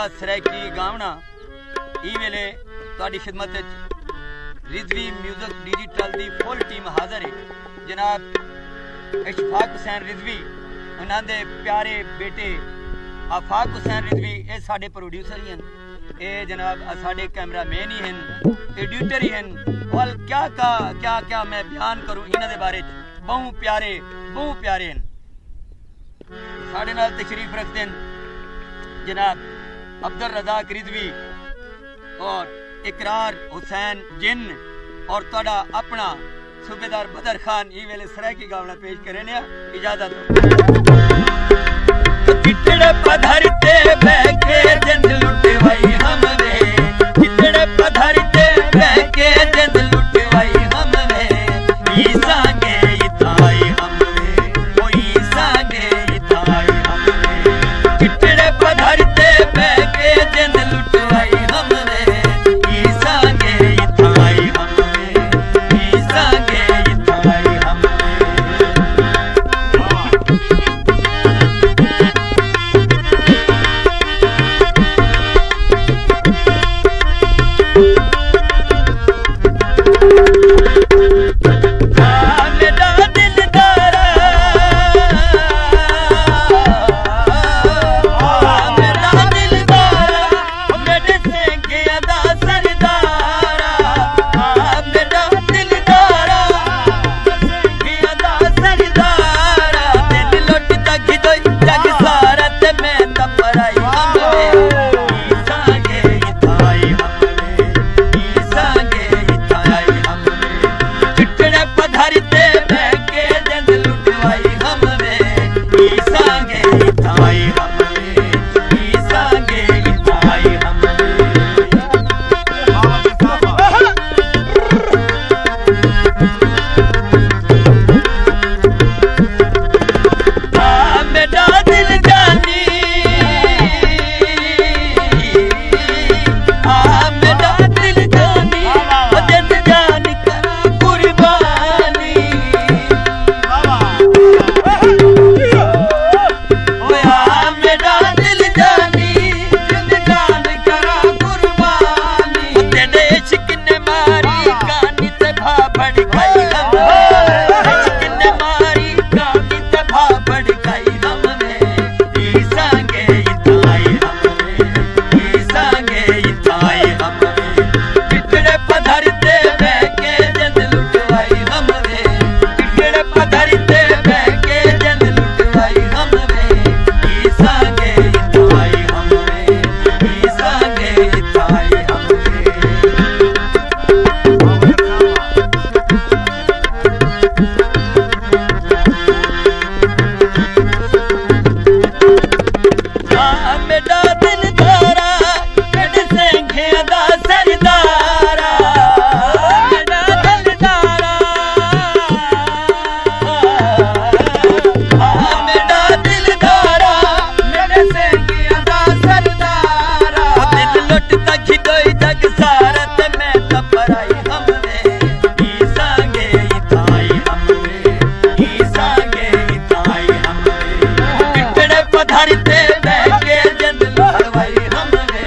सरायकी गावना ई वेले तुहाडी खिदमत रिजवी म्यूजिक डिजिटल दी फुल टीम हाजिर है। जनाब इशफाक हुसैन रिजवी उन्होंने प्यारे बेटे आफाक हुसैन रिजवी ये साडे प्रोड्यूसर ही हैं, ये जनाब साडे कैमरामैन ही हैं, एडिटर ही हैं। और क्या क्या मैं बयान करूँ इन्हां दे बारे च। बहु प्यारे हैं। साडे नाल तशरीफ रखते हैं जनाब अब्दुल रज़ाक रिजवी और इकरार हुसैन जिन और तुहाडा अपना सूबेदार बदर खान ई वेले सरायकी गावना पेश करे ने। इजाजत कितने पधरते बैके जिंद लुटवाई हमने, कितने पधरते बैके जिंद लुटवाई हमने, ईसा के इताई हमने, ओ ईसा के इताई हमने, कितने पधरते बैके जिंद लुटवाई हमने, ईसा के इताई हमने, ईसा के इताई हमने। पधरते बैके जिंद लुटवाई हमने,